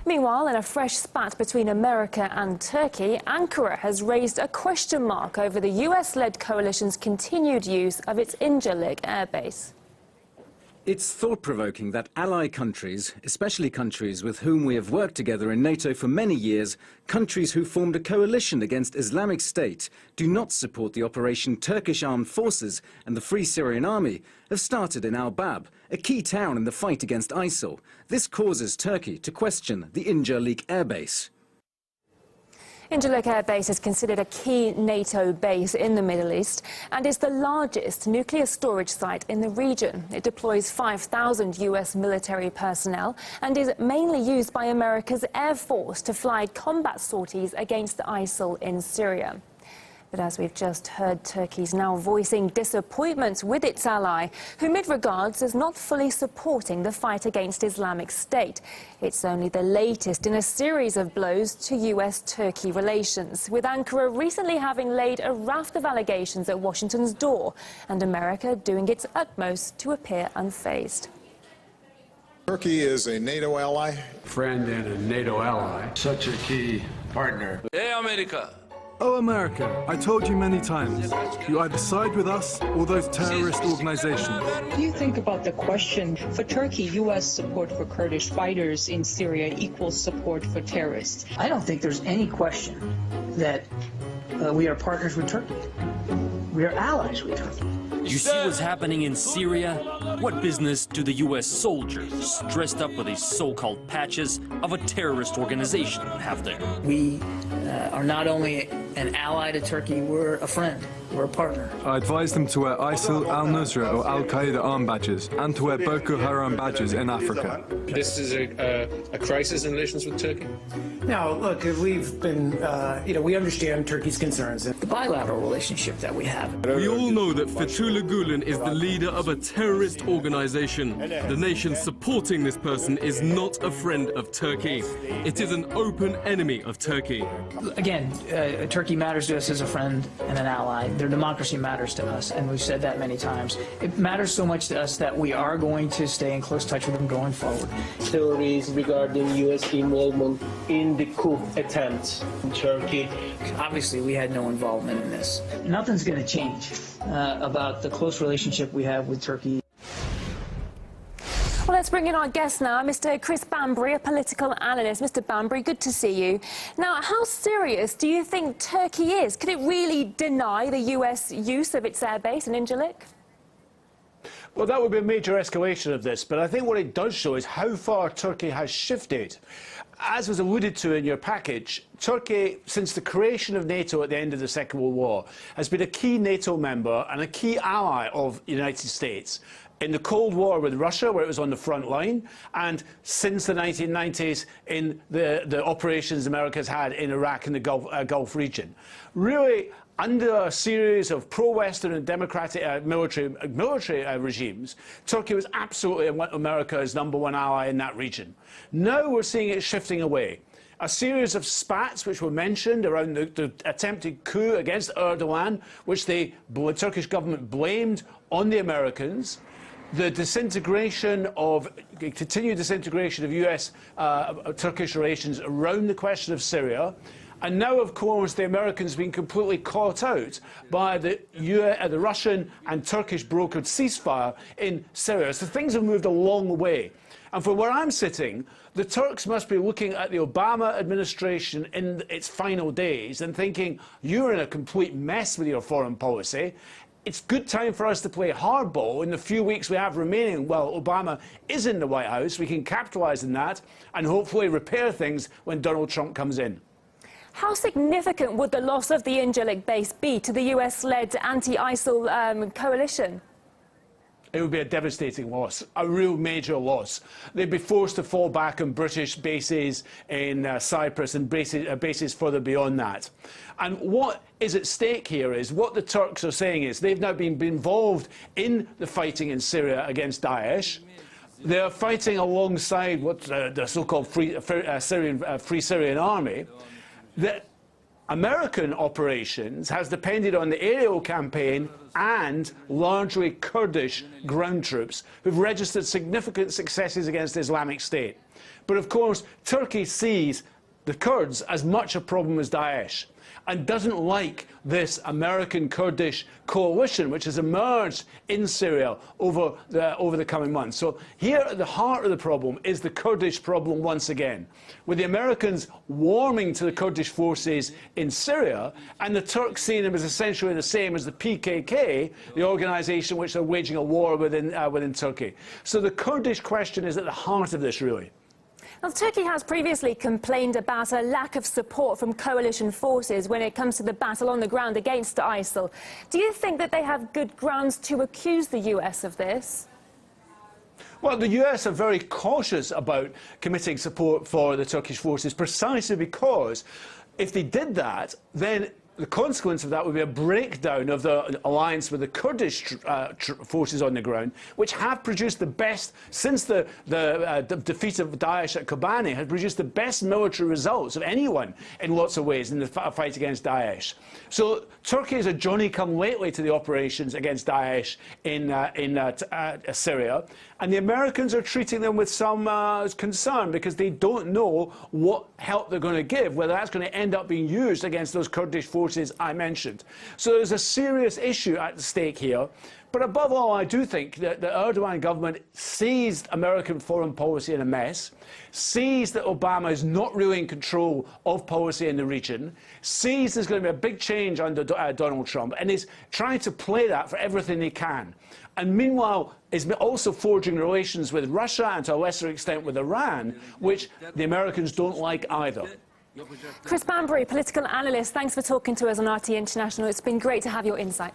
Meanwhile, in a fresh spat between America and Turkey, Ankara has raised a question mark over the US-led coalition's continued use of its Incirlik Air Base. It's thought-provoking that ally countries, especially countries with whom we have worked together in NATO for many years, countries who formed a coalition against Islamic State, do not support the operation Turkish armed forces and the Free Syrian Army have started in Al-Bab, a key town in the fight against ISIL. This causes Turkey to question the Incirlik Air Base. Incirlik Air Base is considered a key NATO base in the Middle East and is the largest nuclear storage site in the region. It deploys 5,000 US military personnel and is mainly used by America's Air Force to fly combat sorties against ISIL in Syria. But as we've just heard, Turkey's now voicing disappointment with its ally, whom it regards as not fully supporting the fight against Islamic State. It's only the latest in a series of blows to US-Turkey relations, with Ankara recently having laid a raft of allegations at Washington's door, and America doing its utmost to appear unfazed. Turkey is a NATO ally. Friend and a NATO ally. Such a key partner. Hey, America. Oh, America, I told you many times, you either side with us or those terrorist organizations. What do you think about the question, for Turkey, U.S. support for Kurdish fighters in Syria equals support for terrorists? I don't think there's any question that we are partners with Turkey. We are allies with Turkey. You see what's happening in Syria? What business do the U.S. soldiers, dressed up with these so-called patches of a terrorist organization, have there? We are not only an ally to Turkey, we're a friend. We're a partner. I advise them to wear ISIL, al-Nusra or al-Qaeda arm badges and to wear Boko Haram badges in Africa. This is a crisis in relations with Turkey? No, look, we've been, we understand Turkey's concerns. The bilateral relationship that we have. We all know that Fethullah Gulen is the leader of a terrorist organization. The nation supporting this person is not a friend of Turkey. It is an open enemy of Turkey. Again, Turkey matters to us as a friend and an ally. Their democracy matters to us, and we've said that many times. It matters so much to us that we are going to stay in close touch with them going forward. Theories regarding U.S. involvement in the coup attempt in Turkey. Obviously, we had no involvement in this. Nothing's going to change about the close relationship we have with Turkey. Well, let's bring in our guest now, Mr. Chris Bambury, a political analyst. Mr. Bambury, good to see you. Now, how serious do you think Turkey is? Could it really deny the US use of its airbase in Incirlik? Well, that would be a major escalation of this, but I think what it does show is how far Turkey has shifted. As was alluded to in your package, Turkey, since the creation of NATO at the end of the Second World War, has been a key NATO member and a key ally of the United States. In the Cold War with Russia, where it was on the front line, and since the 1990s in the operations America has had in Iraq and the Gulf region. Really, under a series of pro-Western and democratic military regimes, Turkey was absolutely America's #1 ally in that region. Now we're seeing it shifting away. A series of spats which were mentioned around the attempted coup against Erdogan, which the Turkish government blamed on the Americans. The continued disintegration of US-Turkish relations around the question of Syria. And now, of course, the Americans being completely caught out by the Russian and Turkish brokered ceasefire in Syria. So things have moved a long way. And from where I'm sitting, the Turks must be looking at the Obama administration in its final days and thinking, you're in a complete mess with your foreign policy. It's good time for us to play hardball in the few weeks we have remaining while Obama is in the White House. We can capitalise on that and hopefully repair things when Donald Trump comes in. How significant would the loss of the Incirlik base be to the US-led anti-ISIL coalition? It would be a devastating loss, a real major loss. They'd be forced to fall back on British bases in Cyprus and bases further beyond that. And what is at stake here is what the Turks are saying is they've now been involved in the fighting in Syria against Daesh. They're fighting alongside what the so-called Free Syrian Army. The American operations has depended on the aerial campaign and largely Kurdish ground troops who've registered significant successes against Islamic State. But of course, Turkey sees the Kurds as much a problem as Daesh, and doesn't like this American-Kurdish coalition which has emerged in Syria over the coming months. So here at the heart of the problem is the Kurdish problem once again, with the Americans warming to the Kurdish forces in Syria, and the Turks seeing them as essentially the same as the PKK, the organisation which are waging a war within Turkey. So the Kurdish question is at the heart of this, really. Now, Turkey has previously complained about a lack of support from coalition forces when it comes to the battle on the ground against ISIL. Do you think that they have good grounds to accuse the US of this? Well, the US are very cautious about committing support for the Turkish forces, precisely because if they did that, then the consequence of that would be a breakdown of the alliance with the Kurdish forces on the ground, which have produced the best, since the defeat of Daesh at Kobani, have produced the best military results of anyone in lots of ways in the fight against Daesh. So Turkey is a Johnny-come-lately to the operations against Daesh in Syria, and the Americans are treating them with some concern because they don't know what help they're going to give, whether that's going to end up being used against those Kurdish forces I mentioned. So there's a serious issue at stake here. But above all, I do think that the Erdogan government sees American foreign policy in a mess, sees that Obama is not really in control of policy in the region, sees there's going to be a big change under Donald Trump, and is trying to play that for everything they can. And meanwhile, is also forging relations with Russia and to a lesser extent with Iran, which the Americans don't like either. Chris Bambury, political analyst, thanks for talking to us on RT International. It's been great to have your insight.